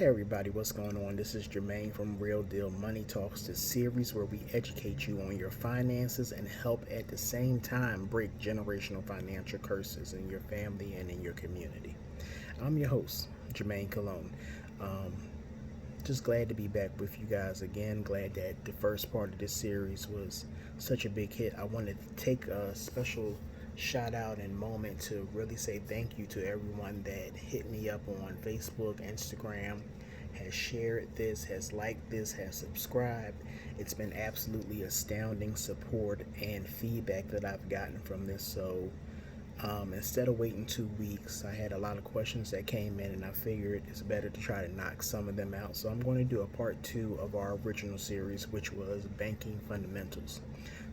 Hey everybody, what's going on? This is Jermaine from Real Deal Money Talks, the series where we educate you on your finances and help at the same time break generational financial curses in your family and in your community. I'm your host, Jermaine Cologne. Um, just glad to be back with you guys again. Glad that the first part of this series was such a big hit. I wanted to take a special shout out and moment to really say thank you to everyone that hit me up on Facebook, Instagram, has shared this, has liked this, has subscribed. It's been absolutely astounding support and feedback that I've gotten from this. So instead of waiting 2 weeks, I had a lot of questions that came in, and I figured it's better to try to knock some of them out. So I'm going to do a part two of our original series, which was banking fundamentals.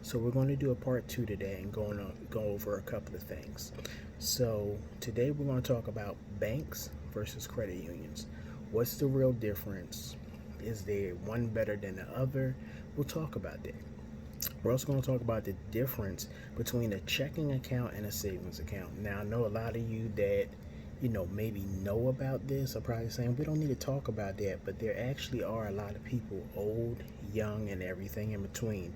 So we're going to do a part two today and go over a couple of things. So today we're going to talk about banks versus credit unions. What's the real difference? Is there one better than the other? We'll talk about that. We're also going to talk about the difference between a checking account and a savings account. Now, I know a lot of you that maybe know about this are probably saying we don't need to talk about that, but there actually are a lot of people, old, young, and everything in between,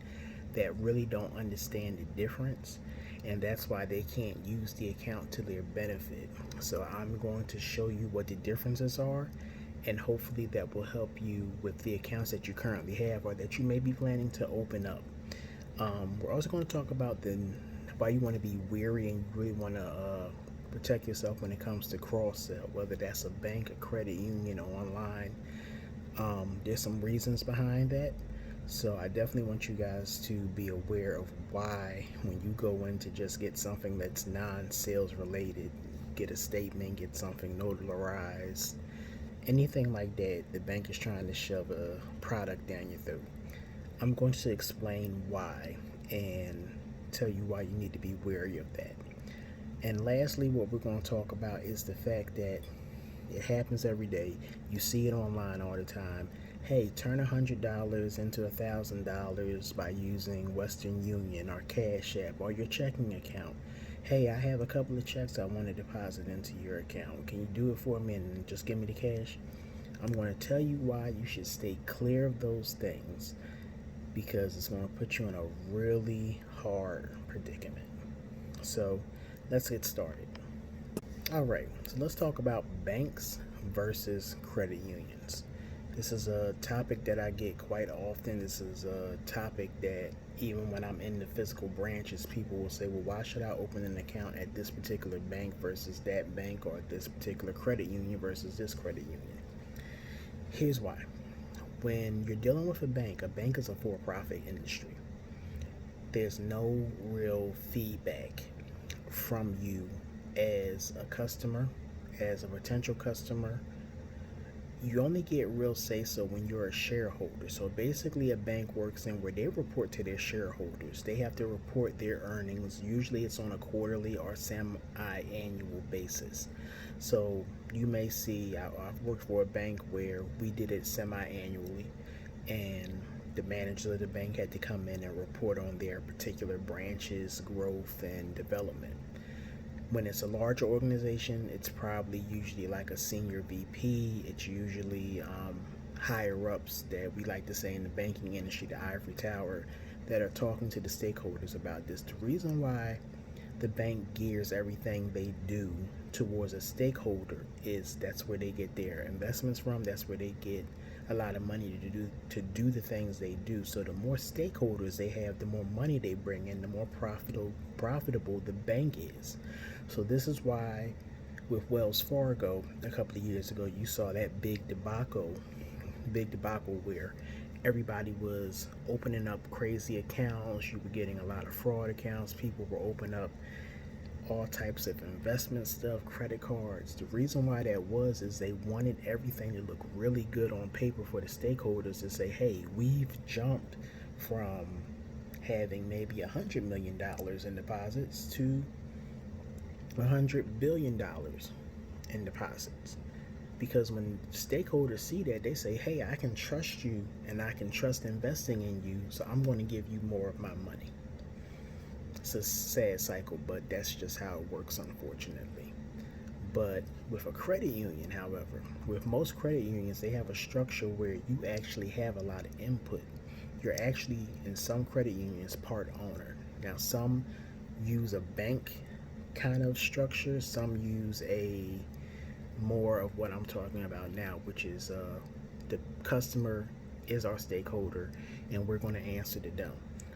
that really don't understand the difference, and that's why they can't use the account to their benefit. So I'm going to show you what the differences are, and hopefully that will help you with the accounts that you currently have or that you may be planning to open up. We're also going to talk about why you want to be wary and you really want to protect yourself when it comes to cross sell, whether that's a bank, a credit union, or online. There's some reasons behind that. So I definitely want you guys to be aware of why, when you go in to just get something that's non-sales related, get a statement, get something notarized, anything like that, the bank is trying to shove a product down your throat. I'm going to explain why and tell you why you need to be wary of that. And lastly, what we're going to talk about is the fact that it happens every day. You see it online all the time. Hey, turn $100 into $1,000 by using Western Union or Cash App or your checking account. Hey, I have a couple of checks I want to deposit into your account. Can you do it for me and just give me the cash? I'm going to tell you why you should stay clear of those things, because it's going to put you in a really hard predicament. So let's get started. All right, so let's talk about banks versus credit unions. This is a topic that I get quite often. This is a topic that even when I'm in the physical branches, people will say, well, why should I open an account at this particular bank versus that bank, or this particular credit union versus this credit union? Here's why. When you're dealing with a bank is a for-profit industry. There's no real feedback from you as a customer, as a potential customer. You only get real say so when you're a shareholder. So basically, a bank works in where they report to their shareholders. They have to report their earnings. Usually it's on a quarterly or semi-annual basis. So you may see, I've worked for a bank where we did it semi-annually, and the manager of the bank had to come in and report on their particular branch's growth and development. When it's a larger organization, it's probably usually like a senior VP. It's usually higher ups that we like to say in the banking industry, the ivory tower, that are talking to the stakeholders about this. The reason why the bank gears everything they do towards a stakeholder is that's where they get their investments from. That's where they get a lot of money to do the things they do. So the more stakeholders they have, the more money they bring in, the more profitable the bank is. So this is why with Wells Fargo a couple of years ago, you saw that big debacle where everybody was opening up crazy accounts. You were getting a lot of fraud accounts. People were opening up all types of investment stuff, credit cards. The reason why that was is they wanted everything to look really good on paper for the stakeholders to say, hey, we've jumped from having maybe $100 million in deposits to $100 billion in deposits. Because when stakeholders see that, they say, hey, I can trust you and I can trust investing in you, so I'm going to give you more of my money. It's a sad cycle, but that's just how it works, unfortunately. But with a credit union, however, with most credit unions, they have a structure where you actually have a lot of input. You're actually, in some credit unions, part owner. Now, some use a bank kind of structure, some use a more of what I'm talking about now, which is the customer is our stakeholder and we're going to answer to them.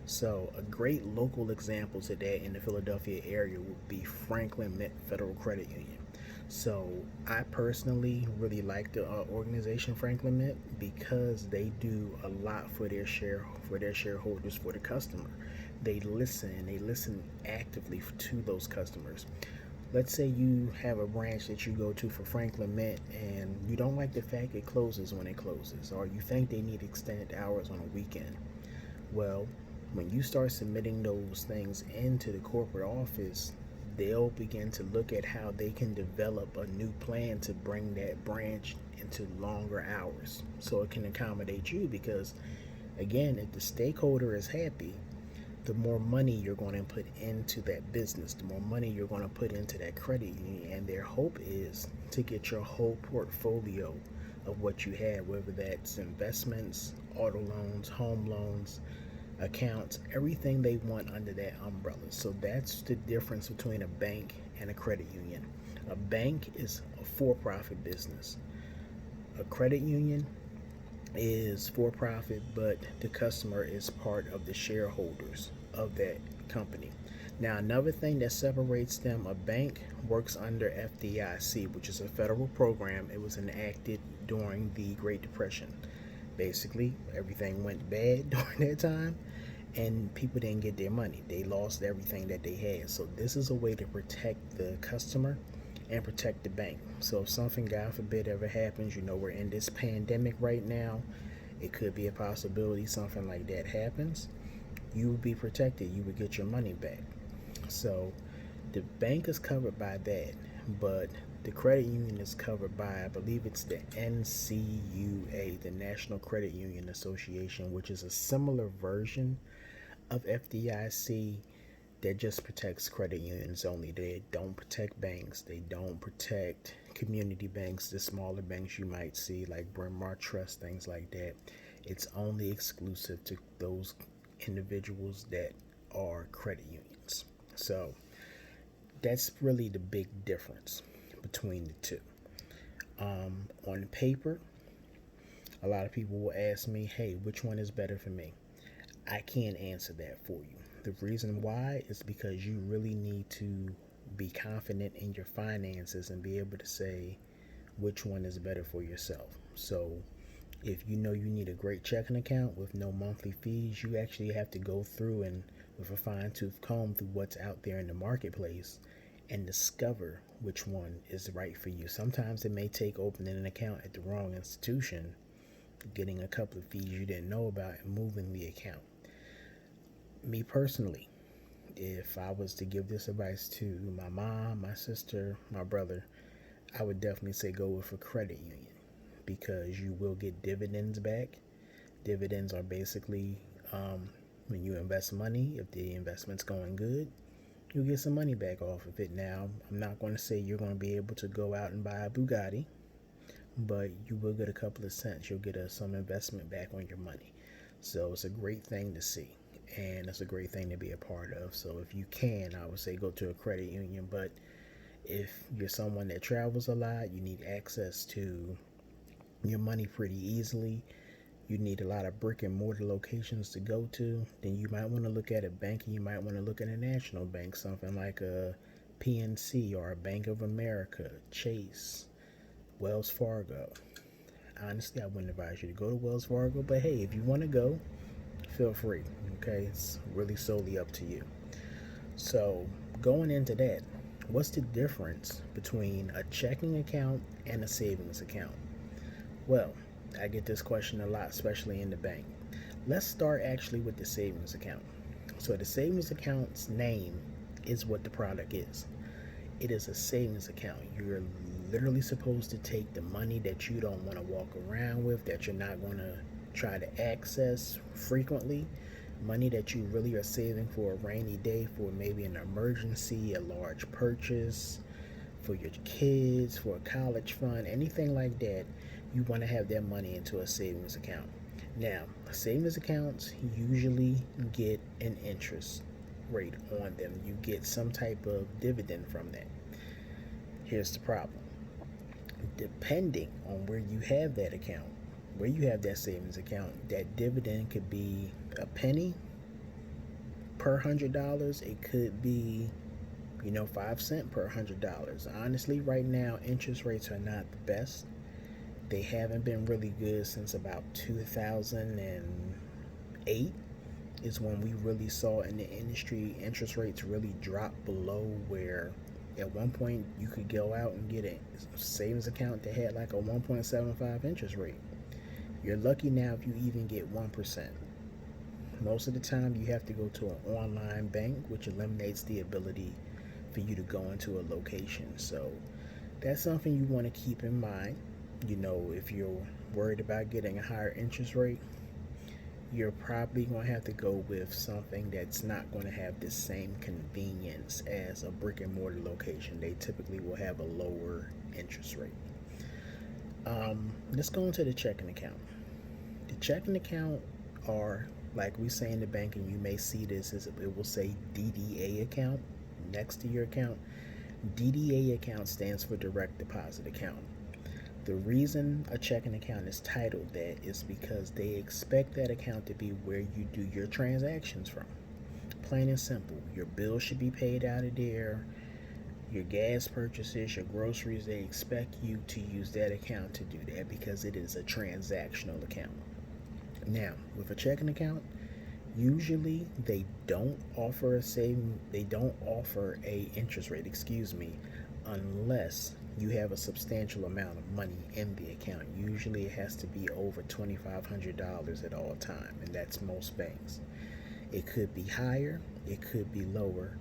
So, a great local example to that in the Philadelphia area would be Franklin Mint Federal Credit Union. So, I personally really like the organization Franklin Mint because they do a lot for their shareholders, for the customer. They listen actively to those customers. Let's say you have a branch that you go to for Franklin Mint and you don't like the fact it closes when it closes, or you think they need extended hours on a weekend. Well, when you start submitting those things into the corporate office, they'll begin to look at how they can develop a new plan to bring that branch into longer hours so it can accommodate you. Because, again, if the stakeholder is happy, the more money you're going to put into that business, the more money you're going to put into that credit union. And their hope is to get your whole portfolio of what you have, whether that's investments, auto loans, home loans, accounts, everything they want under that umbrella. So that's the difference between a bank and a credit union. A bank is a for-profit business. A credit union is for profit, but the customer is part of the shareholders of that company. Now, another thing that separates them, a bank works under FDIC, which is a federal program. It was enacted during the Great Depression. Basically, everything went bad during that time, and people didn't get their money. They lost everything that they had. So, this is a way to protect the customer and protect the bank. So if something, God forbid, ever happens, we're in this pandemic right now, it could be a possibility something like that happens, you would be protected. You would get your money back. So the bank is covered by that, but the credit union is covered by, I believe it's the NCUA, the National Credit Union Association, which is a similar version of FDIC that just protects credit unions only. They don't protect banks. They don't protect community banks, the smaller banks you might see like Bryn Mawr Trust, things like that. It's only exclusive to those individuals that are credit unions. So that's really the big difference between the two. On paper, a lot of people will ask me, hey, which one is better for me? I can't answer that for you. The reason why is because you really need to be confident in your finances and be able to say which one is better for yourself. So if you know you need a great checking account with no monthly fees, you actually have to go through and with a fine-tooth comb through what's out there in the marketplace and discover which one is right for you. Sometimes it may take opening an account at the wrong institution, getting a couple of fees you didn't know about, and moving the account. Me personally, if I was to give this advice to my mom, my sister, my brother, I would definitely say go with a credit union because you will get dividends back. Dividends are basically when you invest money, if the investment's going good, you'll get some money back off of it. Now, I'm not going to say you're going to be able to go out and buy a Bugatti, but you will get a couple of cents. You'll get some investment back on your money. So it's a great thing to see, and it's a great thing to be a part of. So if you can, I would say go to a credit union. But if you're someone that travels a lot, you need access to your money pretty easily, you need a lot of brick and mortar locations to go to, then you might want to look at a bank, and you might want to look at a national bank, something like a PNC or a Bank of America, Chase, Wells Fargo. Honestly, I wouldn't advise you to go to Wells Fargo, but hey, if you want to go, feel free. Okay, it's really solely up to you. So going into that, what's the difference between a checking account and a savings account? Well, I get this question a lot, especially in the bank. Let's start actually with the savings account. So the savings account's name is what the product is. It is a savings account. You're literally supposed to take the money that you don't want to walk around with, that you're not going to try to access frequently, money that you really are saving for a rainy day, for maybe an emergency, a large purchase, for your kids, for a college fund, anything like that, you want to have that money into a savings account. Now, savings accounts usually get an interest rate on them. You get some type of dividend from that. Here's the problem. Depending on where you have that account, where you have that savings account, that dividend could be a penny per $100. It could be 5 cents per $100. Honestly, right now, interest rates are not the best. They haven't been really good since about 2008 is when we really saw in the industry interest rates really drop below where at one point you could go out and get a savings account that had like a 1.75 interest rate. You're lucky now if you even get 1%. Most of the time you have to go to an online bank, which eliminates the ability for you to go into a location. So that's something you want to keep in mind. If you're worried about getting a higher interest rate, you're probably going to have to go with something that's not going to have the same convenience as a brick and mortar location. They typically will have a lower interest rate. Let's go into the checking account. The checking account are, like we say in the bank, and you may see this, as it will say DDA account next to your account. DDA account stands for direct deposit account. The reason a checking account is titled that is because they expect that account to be where you do your transactions from. Plain and simple. Your bills should be paid out of there. Your gas purchases, your groceries, they expect you to use that account to do that because it is a transactional account. Now, with a checking account, usually they don't offer a interest rate, unless you have a substantial amount of money in the account. Usually it has to be over $2,500 at all time, and that's most banks. It could be higher, it could be lower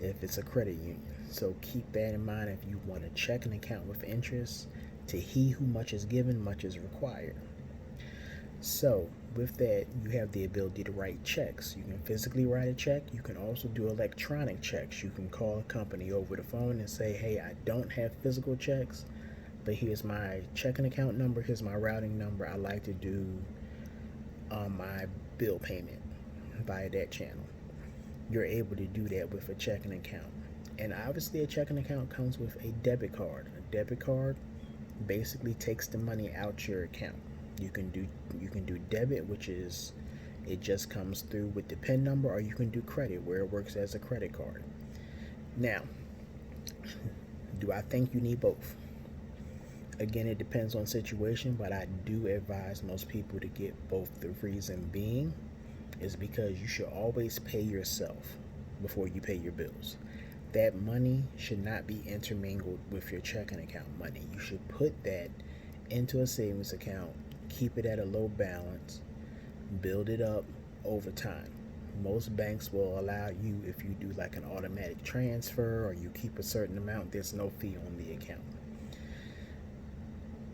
if it's a credit union. So keep that in mind if you want a checking account with interest. To he who much is given, much is required. So with that, you have the ability to write checks. You can physically write a check. You can also do electronic checks. You can call a company over the phone and say, hey, I don't have physical checks, but here's my checking account number, here's my routing number. I like to do my bill payment via that channel. You're able to do that with a checking account. And obviously a checking account comes with a debit card. A debit card basically takes the money out your account. You can do debit, which is it just comes through with the PIN number, or you can do credit, where it works as a credit card. Now, do I think you need both? Again, it depends on situation, but I do advise most people to get both. The reason being is because you should always pay yourself before you pay your bills. That money should not be intermingled with your checking account money. You should put that into a savings account, keep it at a low balance, build it up over time. Most banks will allow you, if you do like an automatic transfer or you keep a certain amount, there's no fee on the account.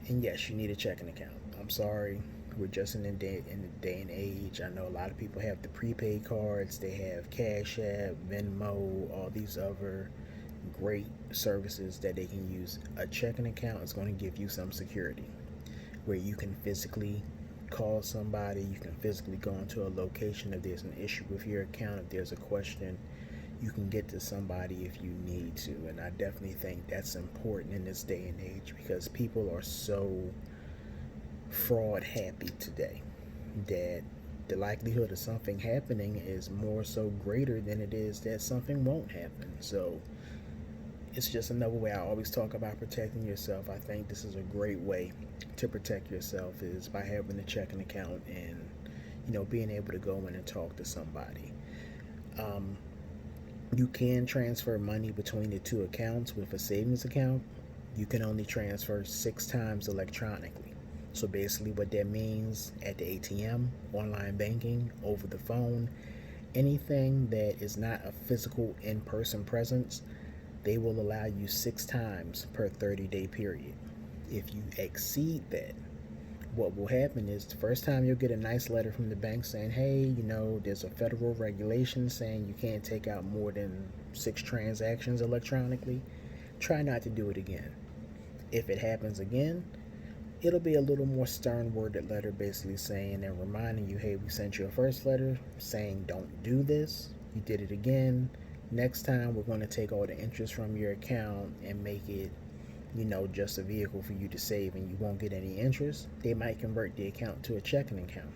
And yes, you need a checking account. I'm sorry, we're just in the day and age. I know a lot of people have the prepaid cards, they have Cash App, Venmo, all these other great services that they can use. A checking account is going to give you some security where you can physically call somebody, you can physically go into a location if there's an issue with your account, if there's a question, you can get to somebody if you need to. And I definitely think that's important in this day and age because people are so fraud happy today that the likelihood of something happening is more so greater than it is that something won't happen. So it's just another way. I always talk about protecting yourself. I think this is a great way to protect yourself is by having a checking account and being able to go in and talk to somebody. You can transfer money between the two accounts. With a savings account, you can only transfer 6 times electronically. So basically what that means, at the ATM, online banking, over the phone, anything that is not a physical in-person presence, they will allow you 6 times per 30-day period. If you exceed that, what will happen is the first time you'll get a nice letter from the bank saying, hey, there's a federal regulation saying you can't take out more than 6 transactions electronically. try not to do it again. If it happens again, it'll be a little more stern worded letter basically saying and reminding you, hey, we sent you a first letter saying don't do this. You did it again. Next time we're going to take all the interest from your account and make it, just a vehicle for you to save and you won't get any interest. They might convert the account to a checking account.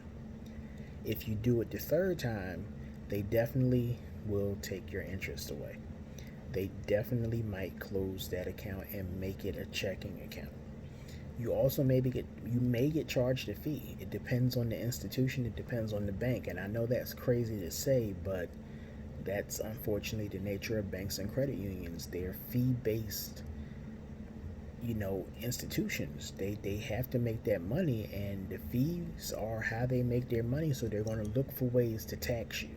If you do it the third time, they definitely will take your interest away. They definitely might close that account and make it a checking account. You may get charged a fee. It depends on the institution, it depends on the bank. And I know that's crazy to say, but that's unfortunately the nature of banks and credit unions. They're fee-based, institutions. They have to make that money, and the fees are how they make their money, so they're going to look for ways to tax you.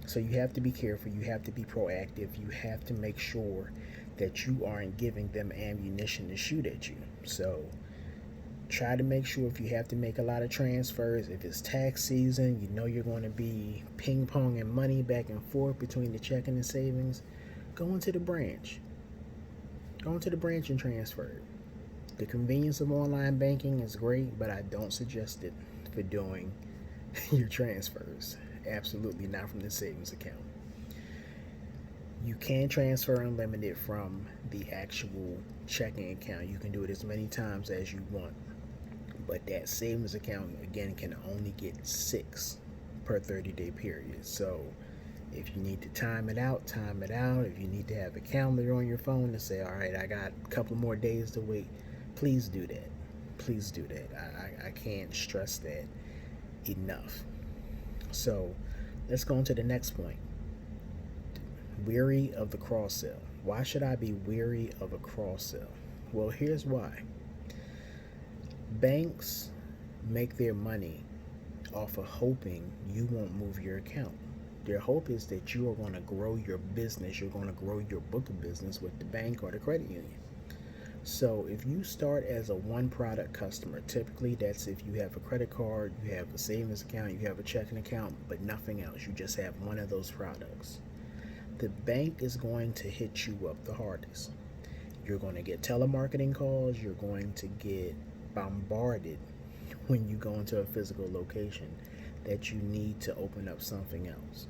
So you have to be careful, you have to be proactive, you have to make sure that you aren't giving them ammunition to shoot at you. So try to make sure if you have to make a lot of transfers, if it's tax season, you're going to be ping-ponging money back and forth between the checking and savings, go into the branch. Go into the branch and transfer it. The convenience of online banking is great, but I don't suggest it for doing your transfers. Absolutely not from the savings account. You can transfer unlimited from the actual checking account. You can do it as many times as you want. But that savings account, again, can only get 6 per 30-day period. So if you need to time it out, time it out. If you need to have a calendar on your phone to say, all right, I got a couple more days to wait, please do that. Please do that. I can't stress that enough. So let's go on to the next point. Weary of the cross sell. Why should I be weary of a cross sell? Well, here's why. Banks make their money off of hoping you won't move your account. Their hope is that you are going to grow your business, you're going to grow your book of business with the bank or the credit union. So if you start as a one product customer, typically that's if you have a credit card, you have a savings account, you have a checking account, but nothing else. You just have one of those products. The bank is going to hit you up the hardest. You're going to get telemarketing calls, you're going to get bombarded when you go into a physical location that you need to open up something else.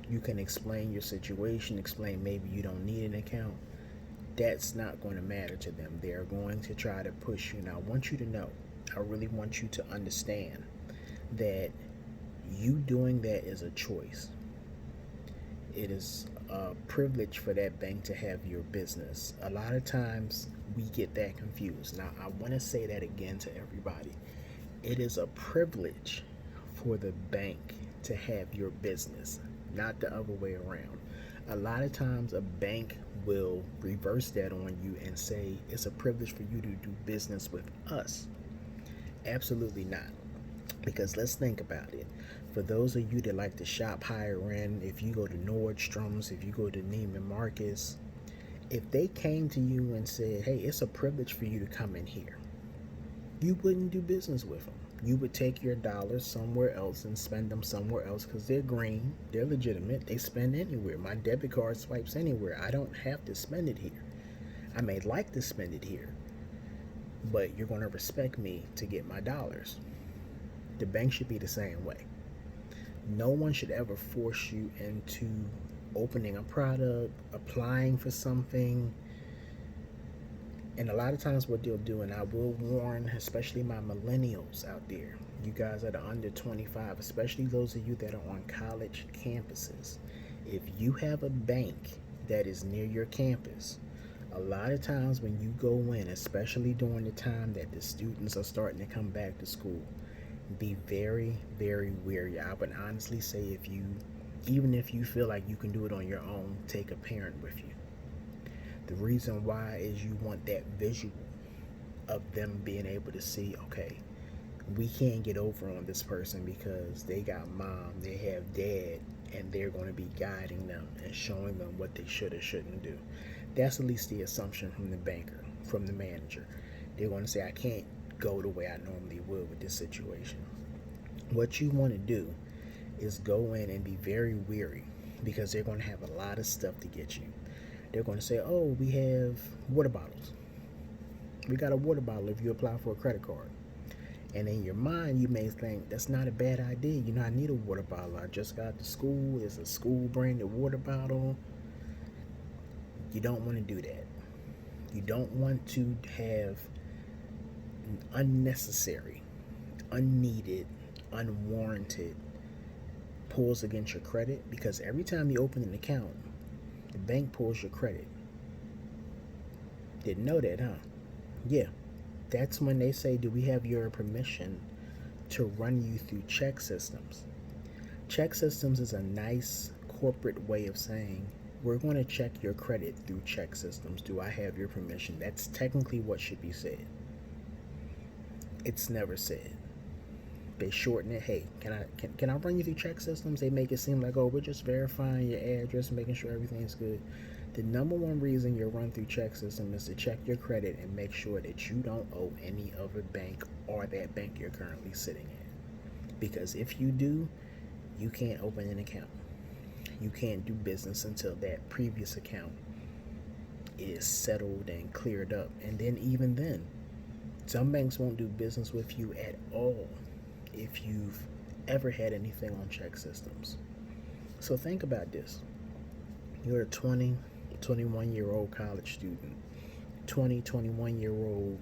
You can explain your situation, explain maybe you don't need an account. That's not going to matter to them. They're going to try to push you. Now, I want you to know, I really want you to understand that you doing that is a choice. It is a privilege for that bank to have your business. A lot of times we get that confused. Now, I want to say that again to everybody. It is a privilege for the bank to have your business, not the other way around. A lot of times a bank will reverse that on you and say it's a privilege for you to do business with us. Absolutely not. Because let's think about it. For those of you that like to shop higher end, if you go to Nordstrom's, if you go to Neiman Marcus, if they came to you and said, hey, it's a privilege for you to come in here, you wouldn't do business with them. You would take your dollars somewhere else and spend them somewhere else because they're green, they're legitimate, they spend anywhere. My debit card swipes anywhere. I don't have to spend it here. I may like to spend it here, but you're going to respect me to get my dollars. The bank should be the same way. No one should ever force you into opening a product, applying for something. And a lot of times what they'll do, and I will warn especially my millennials out there, you guys that are under 25, especially those of you that are on college campuses, if you have a bank that is near your campus, a lot of times when you go in, especially during the time that the students are starting to come back to school, be very, very wary. I would honestly say even if you feel like you can do it on your own, take a parent with you. The reason why is you want that visual of them being able to see, okay, we can't get over on this person because they got mom, they have dad, and they're going to be guiding them and showing them what they should or shouldn't do. That's at least the assumption from the banker, from the manager. They're going to say, I can't go the way I normally would with this situation. What you want to do is go in and be very wary because they're going to have a lot of stuff to get you. They're going to say, oh, we have water bottles. We got a water bottle if you apply for a credit card. And in your mind, you may think that's not a bad idea. You know, I need a water bottle. I just got to school. It's a school branded water bottle. You don't want to do that. You don't want to have unnecessary, unneeded, unwarranted pulls against your credit, because every time you open an account, the bank pulls your credit. Didn't know that, huh? Yeah. That's when they say, do we have your permission to run you through check systems? Check systems is a nice corporate way of saying, we're going to check your credit through check systems. Do I have your permission? That's technically what should be said. It's never said. They shorten it. Hey, can I run you through check systems? They make it seem like, oh, we're just verifying your address, making sure everything's good. The number one reason you're run through check system is to check your credit and make sure that you don't owe any other bank or that bank you're currently sitting at. Because if you do, you can't open an account. You can't do business until that previous account is settled and cleared up. And then even then, some banks won't do business with you at all if you've ever had anything on check systems. So think about this. You're a 20, 21-year-old college student, 20, 21-year-old,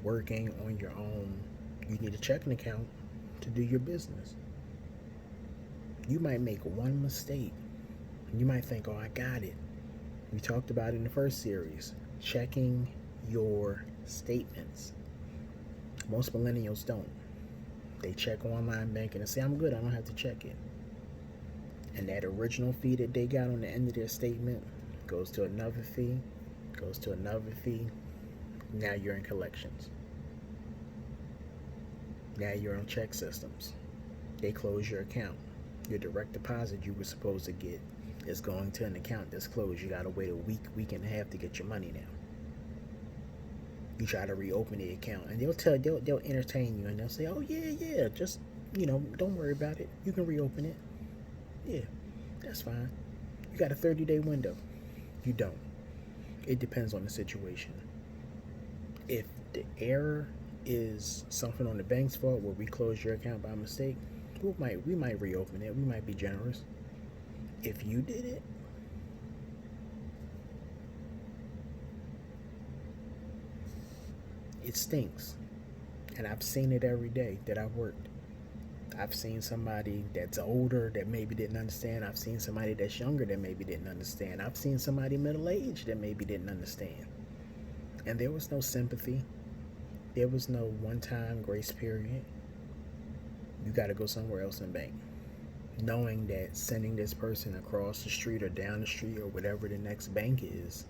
working on your own. You need a checking account to do your business. You might make one mistake. You might think, oh, I got it. We talked about it in the first series, checking your statements. Most millennials don't. They check online banking and say, I'm good, I don't have to check it. And that original fee that they got on the end of their statement goes to another fee, goes to another fee. Now you're in collections. Now you're on check systems. They close your account. Your direct deposit you were supposed to get is going to an account that's closed. You gotta wait a week and a half to get your money now. You try to reopen the account and they'll entertain you and they'll say, oh yeah, just don't worry about it. You can reopen it. Yeah, that's fine. You got a 30-day window. You don't. It depends on the situation. If the error is something on the bank's fault where we closed your account by mistake, we might reopen it. We might be generous. If you did it, it stinks. And I've seen it every day that I've worked. I've seen somebody that's older that maybe didn't understand. I've seen somebody that's younger that maybe didn't understand. I've seen somebody middle-aged that maybe didn't understand. And there was no sympathy. There was no one-time grace period. You got to go somewhere else and bank. Knowing that sending this person across the street or down the street or whatever the next bank is,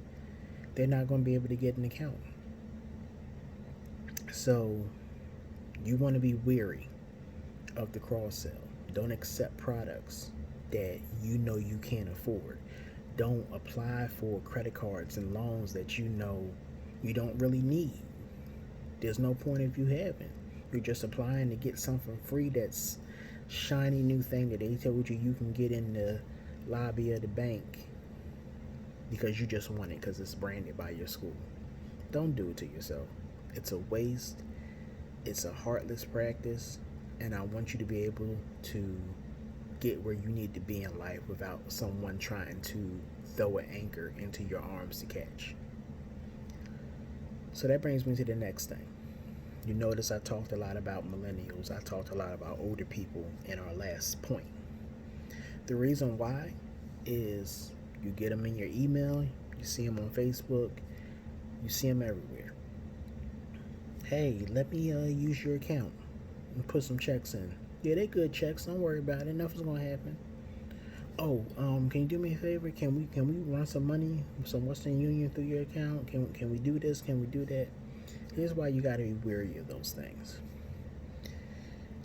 they're not going to be able to get an account. So you want to be wary of the cross sell. Don't accept products that you can't afford. Don't apply for credit cards and loans that you don't really need. There's no point if you haven't. You're just applying to get something free that's shiny new thing that they told you can get in the lobby of the bank because you just want it because it's branded by your school. Don't do it to yourself. It's a waste. It's a heartless practice. And I want you to be able to get where you need to be in life without someone trying to throw an anchor into your arms to catch. So that brings me to the next thing. You notice I talked a lot about millennials. I talked a lot about older people in our last point. The reason why is you get them in your email, you see them on Facebook, you see them everywhere. Hey, let me use your account and put some checks in. Yeah, they good checks. Don't worry about it. Nothing's gonna happen. Oh, can you do me a favor? Can we run some money, some Western Union through your account? Can we do this? Can we do that? Here's why you gotta be wary of those things.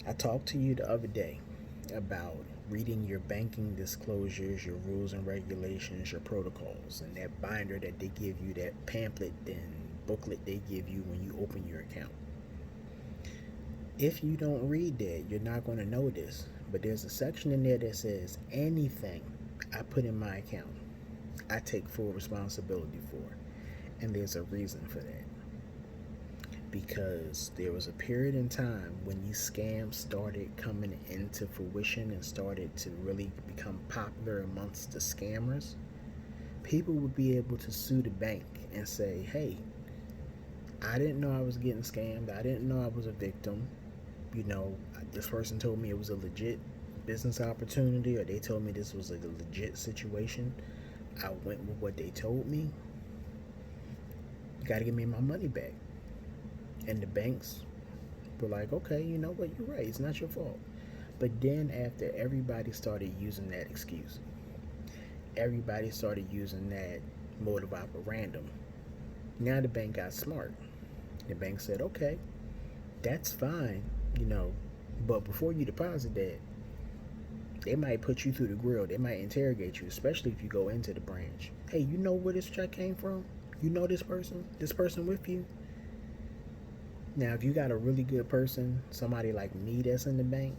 I talked to you the other day about reading your banking disclosures, your rules and regulations, your protocols, and that binder that they give you, that pamphlet and booklet they give you when you open your account. If you don't read that, you're not going to know this, but there's a section in there that says anything I put in my account, I take full responsibility for. And there's a reason for that. Because there was a period in time when these scams started coming into fruition and started to really become popular amongst the scammers. People would be able to sue the bank and say, hey, I didn't know I was getting scammed. I didn't know I was a victim. You know, this person told me it was a legit business opportunity, or they told me this was a legit situation. I went with what they told me. You got to give me my money back. And the banks were like, okay, you know what, you're right. It's not your fault. But then after everybody started using that excuse, everybody started using that modus operandi. Now the bank got smart. The bank said, okay, that's fine, you know, but before you deposit that, they might put you through the grill. They might interrogate you, especially if you go into the branch. Hey, you know where this check came from? You know this person? This person with you? Now, if you got a really good person, somebody like me that's in the bank,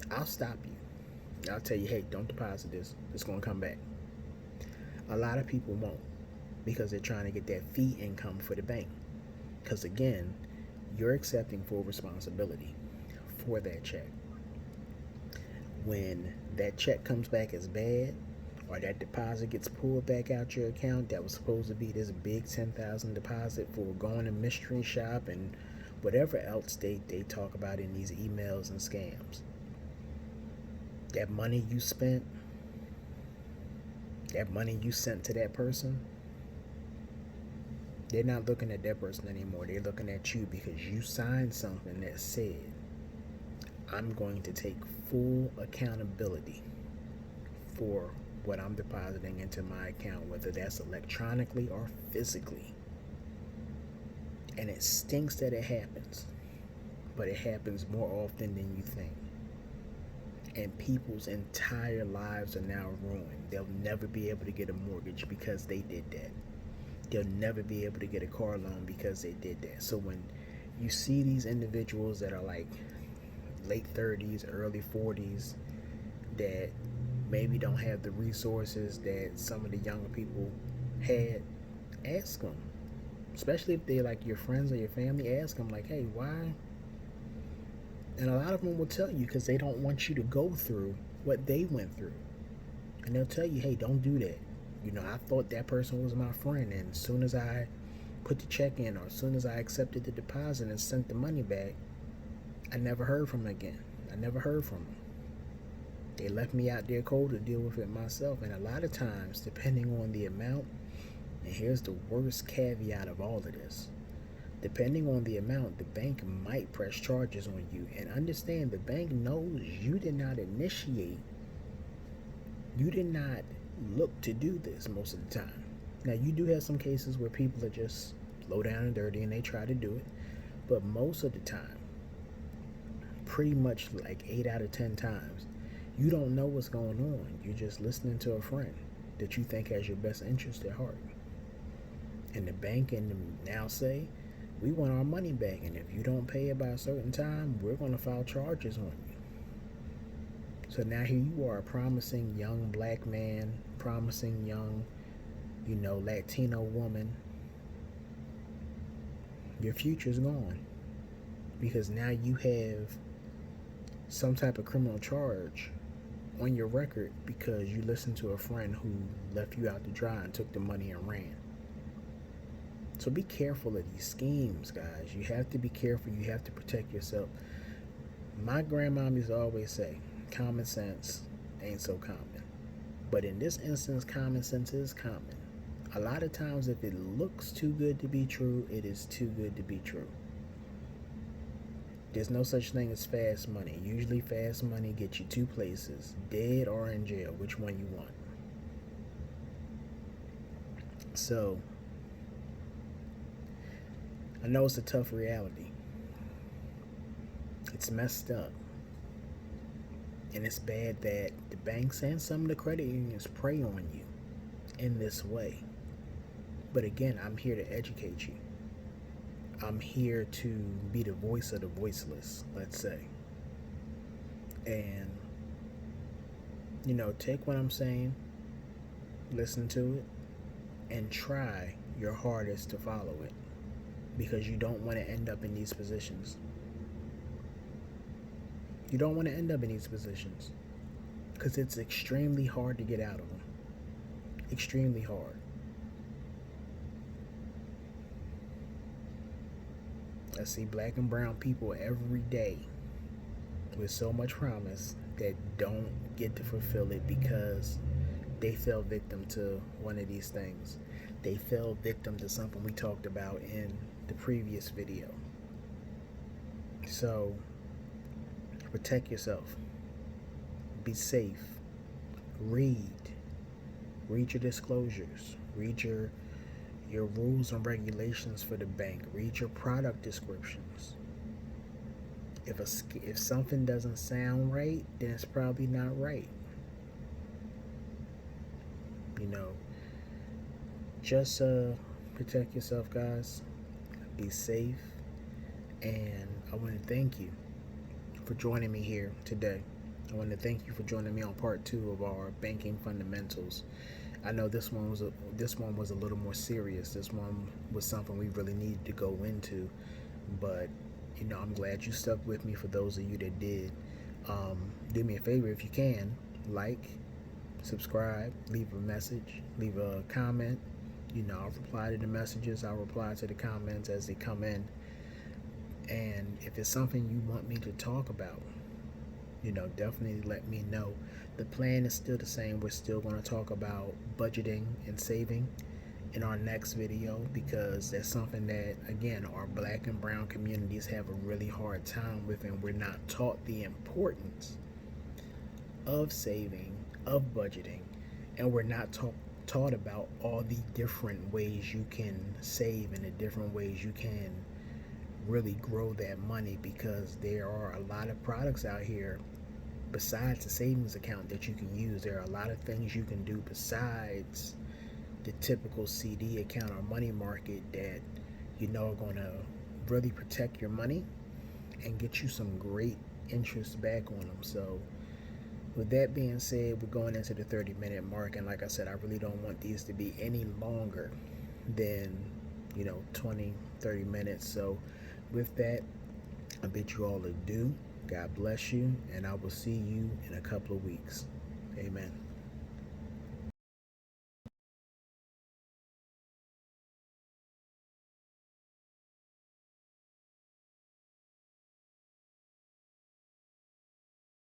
I'll stop you. I'll tell you, hey, don't deposit this. It's going to come back. A lot of people won't because they're trying to get that fee income for the bank. Because again, you're accepting full responsibility for that check. When that check comes back as bad, or that deposit gets pulled back out your account that was supposed to be this big 10,000 deposit for going to mystery shop and whatever else they talk about in these emails and scams. That money you spent, that money you sent to that person, they're not looking at that person anymore. They're looking at you because you signed something that said, I'm going to take full accountability for what I'm depositing into my account, whether that's electronically or physically. And it stinks that it happens, but it happens more often than you think. And people's entire lives are now ruined. They'll never be able to get a mortgage because they did that. They'll never be able to get a car loan because they did that. So when you see these individuals that are like late 30s, early 40s, that maybe don't have the resources that some of the younger people had, ask them. Especially if they're like your friends or your family, ask them like, hey, why? And a lot of them will tell you because they don't want you to go through what they went through. And they'll tell you, hey, don't do that. You know, I thought that person was my friend, and as soon as I put the check in, or as soon as I accepted the deposit and sent the money back, I never heard from them again. I never heard from them. They left me out there cold to deal with it myself. And a lot of times, depending on the amount, and here's the worst caveat of all of this, depending on the amount, the bank might press charges on you. And understand, the bank knows you did not initiate, you did not look to do this most of the time. Now, you do have some cases where people are just low down and dirty and they try to do it. But most of the time, pretty much like 8 out of 10 times, you don't know what's going on. You're just listening to a friend that you think has your best interest at heart. And the bank can now say, we want our money back, and if you don't pay it by a certain time, we're going to file charges on you. So now here you are, promising young black man, promising young, Latino woman, your future's gone. Because now you have some type of criminal charge on your record because you listened to a friend who left you out to dry and took the money and ran. So be careful of these schemes, guys. You have to be careful. You have to protect yourself. My grandmom used to always say, common sense ain't so common. But in this instance, common sense is common. A lot of times, if it looks too good to be true, it is too good to be true. There's no such thing as fast money. Usually fast money gets you two places, dead or in jail, which one you want. So, I know it's a tough reality. It's messed up. And it's bad that the banks and some of the credit unions prey on you in this way. But again, I'm here to educate you. I'm here to be the voice of the voiceless, let's say. And, take what I'm saying, listen to it, and try your hardest to follow it, because you don't want to end up in these positions. You don't want to end up in these positions because it's extremely hard to get out of them. Extremely hard. I see black and brown people every day with so much promise that don't get to fulfill it because they fell victim to one of these things. They fell victim to something we talked about in the previous video. So protect yourself. Be safe. Read your disclosures. Read your rules and regulations for the bank. Read your product descriptions. If something doesn't sound right, then it's probably not right. You know, just protect yourself, guys. Be safe, and I want to thank you for joining me here today. I want to thank you for joining me on part 2 of our banking fundamentals. I know this one was a little more serious. This one was something we really needed to go into, but you know, I'm glad you stuck with me. For those of you that did, do me a favor if you can, like, subscribe, leave a message, leave a comment. You know, I'll reply to the messages, I'll reply to the comments as they come in. And if it's something you want me to talk about, you know, definitely let me know. The plan is still the same. We're still going to talk about budgeting and saving in our next video, because that's something that, again, our black and brown communities have a really hard time with, and we're not taught the importance of saving, of budgeting, and we're not taught about all the different ways you can save and the different ways you can really grow that money, because there are a lot of products out here besides the savings account that you can use. There are a lot of things you can do besides the typical CD account or money market that you know are going to really protect your money and get you some great interest back on them. So with that being said, we're going into the 30-minute mark, and like I said, I really don't want these to be any longer than, you know, 20-30 minutes. So with that, I bid you all adieu. God bless you, and I will see you in a couple of weeks. Amen.